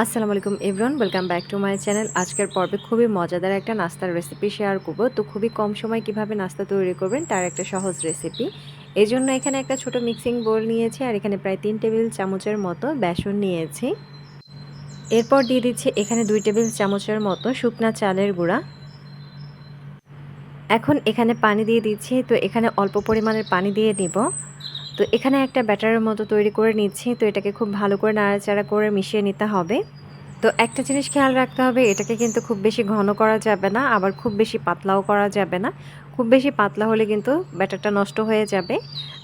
আসসালামু আলাইকুম everyone, welcome back to my channel. আজকের পর্বে খুবই মজাদার একটা নাস্তার রেসিপি শেয়ার করব। তো খুবই কম সময় কিভাবে নাস্তা তৈরি করবেন তার একটা সহজ রেসিপি। এজন্য এখানে একটা ছোট মিক্সিং বোল নিয়েছি আর এখানে প্রায় 3 টেবিল চামচের মতো বেসন নিয়েছি। এরপর দিয়ে দিচ্ছি এখানে 2 টেবিল চামচের মতো শুকনা চালের গুঁড়া। এখন এখানে পানি দিয়ে দিচ্ছি। তো এখানে অল্প পরিমাণের পানি দিয়ে নিব। তো এখানে একটা ব্যাটারের মতো তৈরি করে নিচ্ছি। তো এটাকে খুব ভালো করে নাড়াচাড়া করে মিশিয়ে নিতে হবে। তো একটা জিনিস খেয়াল রাখতে হবে, এটাকে কিন্তু খুব বেশি ঘন করা যাবে না, আবার খুব বেশি পাতলাও করা যাবে না। খুব বেশি পাতলা হলে কিন্তু ব্যাটারটা নষ্ট হয়ে যাবে।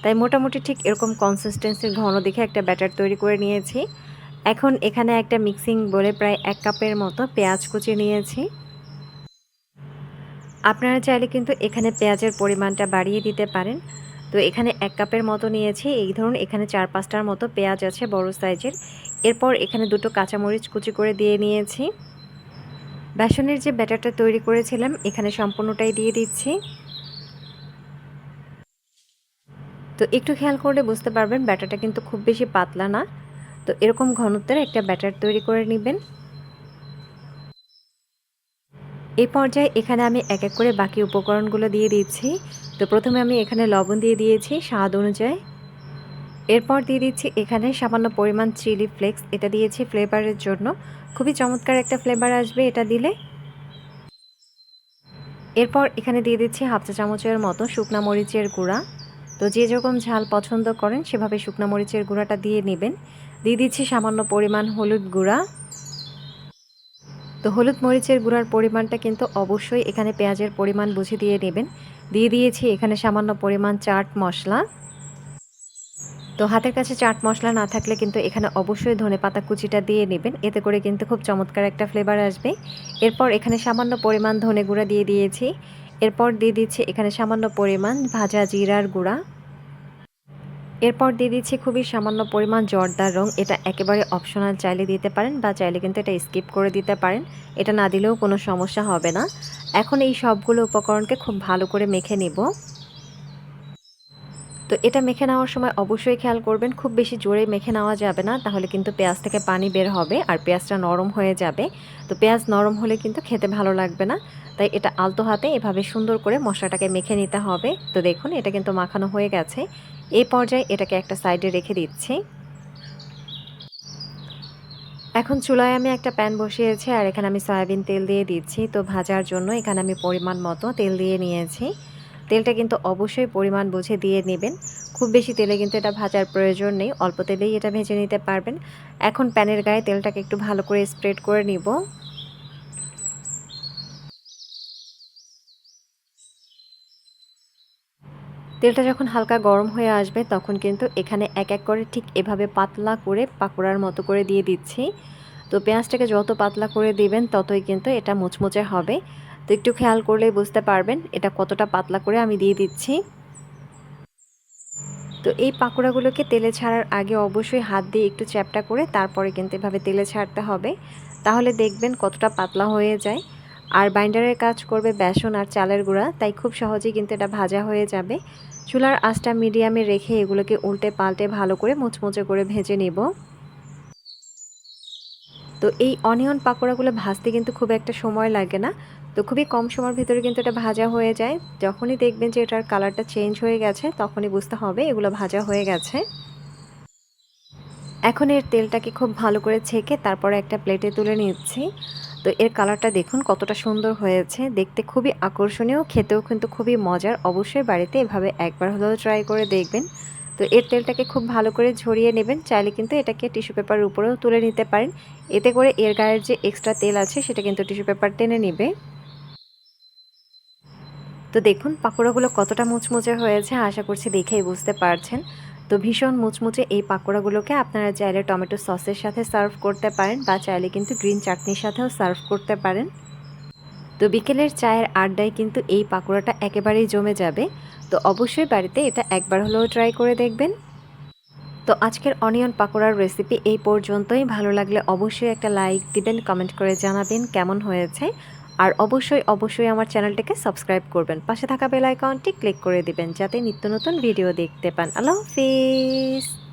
তাই মোটামুটি ঠিক এরকম কনসিস্টেন্সির ঘন দেখে একটা ব্যাটার তৈরি করে নিয়েছি। এখন এখানে একটা মিক্সিং বলে প্রায় 1 কাপের মতো পেঁয়াজ কুচি নিয়েছি। আপনারা চাইলে কিন্তু এখানে পেঁয়াজের পরিমাণটা বাড়িয়ে দিতে পারেন। তো এখানে 1 কাপের মতো নিয়েছি। এই ধরুন এখানে 4-5টার মতো পেঁয়াজ আছে বড় সাইজের। এরপর এখানে 2টো কাঁচামরিচ কুচি করে দিয়ে নিয়েছি। বেসনের যে ব্যাটারটা তৈরি করেছিলাম এখানে সম্পূর্ণটাই দিয়ে দিচ্ছি। তো একটু খেয়াল করলে বুঝতে পারবেন ব্যাটারটা কিন্তু খুব বেশি পাতলা না। তো এরকম ঘনত্বের একটা ব্যাটার তৈরি করে নেবেন। এই পর্যায়ে এখানে আমি এক এক করে বাকি উপকরণগুলো দিয়ে দিচ্ছি। তো প্রথমে আমি এখানে লবণ দিয়ে দিয়েছি স্বাদ অনুযায়ী। এরপর দিয়ে দিচ্ছি এখানে সামান্য পরিমাণ চিলি ফ্লেক্স, এটা দিয়েছি ফ্লেভারের জন্য। খুবই চমৎকার একটা ফ্লেভার আসবে এটা দিলে। এরপর এখানে দিয়ে দিচ্ছি হাফ চা চামচের মতো শুকনা মরিচের গুঁড়া। তো যে যেরকম ঝাল পছন্দ করেন সেভাবে শুকনা মরিচের গুঁড়াটা দিয়ে নেবেন। দিয়ে দিচ্ছি সামান্য পরিমাণ হলুদ গুঁড়া। তো হলুদ মরিচের গুঁড়ার পরিমাণটা কিন্তু অবশ্যই এখানে পেঁয়াজের পরিমাণ বুঝে দিয়ে নেবেন। দিয়ে দিয়েছি এখানে সামান্য পরিমাণ চাট মশলা। তো হাতের কাছে চাট মশলা না থাকলে কিন্তু এখানে অবশ্যই ধনেপাতা কুচিটা দিয়ে নেবেন, এতে করে কিন্তু খুব চমৎকার একটা ফ্লেভার আসবে। এরপর এখানে সামান্য পরিমাণ ধনে গুঁড়া দিয়ে দিয়েছি। এরপর দিয়ে দিচ্ছি এখানে সামান্য পরিমাণ ভাজা জিরার গুঁড়া। এরপর দিয়ে দিচ্ছি খুবই সামান্য পরিমাণ জর্দার রং, এটা একেবারে অপশনাল, চাইলে দিতে পারেন বা চাইলে কিন্তু এটা স্কিপ করে দিতে পারেন। এটা না দিলেও কোনো সমস্যা হবে না। এখন এই সবগুলো উপকরণকে খুব ভালো করে মেখে নিব। তো এটা মেখে নেওয়ার সময় অবশ্যই খেয়াল করবেন খুব বেশি জোরে মেখে নেওয়া যাবে না, তাহলে কিন্তু পেঁয়াজ থেকে পানি বের হবে আর পেঁয়াজটা নরম হয়ে যাবে। তো পেঁয়াজ নরম হলে কিন্তু খেতে ভালো লাগবে না। তাই এটা আলতো হাতে এভাবে সুন্দর করে মশলাটাকে মেখে নিতে হবে। তো দেখুন এটা কিন্তু মাখানো হয়ে গেছে। এই পর্যায়ে এটাকে একটা সাইডে রেখে দিচ্ছি। এখন চুলায় আমি একটা প্যান বসিয়েছি আর এখানে আমি সয়াবিন তেল দিয়ে দিচ্ছি। তো ভাজার জন্য এখানে আমি পরিমাণ মতো তেল দিয়ে নিয়েছি। তেলটা কিন্তু অবশ্যই পরিমাণ বুঝে দিয়ে নেবেন। খুব বেশি তেলে কিন্তু এটা ভাজার প্রয়োজন নেই, অল্প তেলেই এটা ভেজে নিতে পারবেন। এখন প্যানের গায়ে তেলটাকে একটু ভালো করে স্প্রেড করে নিব। তেলটা যখন হালকা গরম হয়ে আসবে তখন কিন্তু এখানে এক এক করে ঠিক এভাবে পাতলা করে পাকোড়ার মতো করে দিয়ে দিচ্ছি। তো পেঁয়াজটাকে যত পাতলা করে দিবেন ততই কিন্তু এটা মুচমুচে হবে। তো একটু খেয়াল করলেই বুঝতে পারবেন এটা কতটা পাতলা করে আমি দিয়ে দিচ্ছি। তো এই পাকোড়াগুলোকে তেলে ছাড়ার আগে অবশ্যই হাত দিয়ে একটু চ্যাপটা করে তারপরে কিন্তু এভাবে তেলে ছাড়তে হবে। তাহলে দেখবেন কতটা পাতলা হয়ে যায়। আর বাইন্ডারের কাজ করবে বেসন আর চালের গুঁড়া, তাই খুব সহজেই কিন্তু এটা ভাজা হয়ে যাবে। চুলার আঁচটা মিডিয়ামে রেখে এগুলোকে উল্টে পাল্টে ভালো করে মুচমুচে করে ভেজে নিব। তো এই অনিয়ন পাকোড়াগুলো ভাজতে কিন্তু খুব একটা সময় লাগে না। তো খুবই কম সময়ের ভিতরে কিন্তু এটা ভাজা হয়ে যায়। যখনই দেখবেন যে এটার কালারটা চেঞ্জ হয়ে গেছে তখনই বুঝতে হবে এগুলো ভাজা হয়ে গেছে। এখন এর তেলটাকে খুব ভালো করে ছেঁকে তারপরে একটা প্লেটে তুলে নিচ্ছি। তো এর কালারটা দেখুন কতটা সুন্দর হয়েছে, দেখতে খুবই আকর্ষণীয়, খেতেও কিন্তু খুবই মজার। অবশ্যই বাড়িতে এভাবে একবার হলেও ট্রাই করে দেখবেন। তো এর তেলটাকে খুব ভালো করে ঝরিয়ে নেবেন, চাইলে কিন্তু এটাকে টিস্যু পেপারের উপরেও তুলে নিতে পারেন। এতে করে এর গায়ের যে এক্সট্রা তেল আছে সেটা কিন্তু টিস্যু পেপার টেনে নেবে। তো দেখুন পাকোড়াগুলো কতটা মুচমুচে হয়েছে, আশা করছি দেখেই বুঝতে পারছেন। তো ভীষণ মুচমুচে এই পাকোড়াগুলোকে আপনারা চাইলে টমেটো সসের সাথে সার্ভ করতে পারেন বা চাইলে কিন্তু গ্রিন চাটনির সাথেও সার্ভ করতে পারেন। তো বিকেলের চায়ের আড্ডায় কিন্তু এই পাকোড়াটা একেবারেই জমে যাবে। তো অবশ্যই বাড়িতে এটা একবার হলেও ট্রাই করে দেখবেন। তো আজকের অনিয়ন পাকোড়ার রেসিপি এই পর্যন্তই। ভালো লাগলে অবশ্যই একটা লাইক দিবেন, কমেন্ট করে জানাবেন কেমন হয়েছে। আর অবশ্যই আমার চ্যানেলটিকে সাবস্ক্রাইব করবেন, পাশে থাকা বেল আইকনটি ক্লিক করে দিবেন যাতে নিত্য নতুন ভিডিও দেখতে পান। আল্লাহ হাফিজ।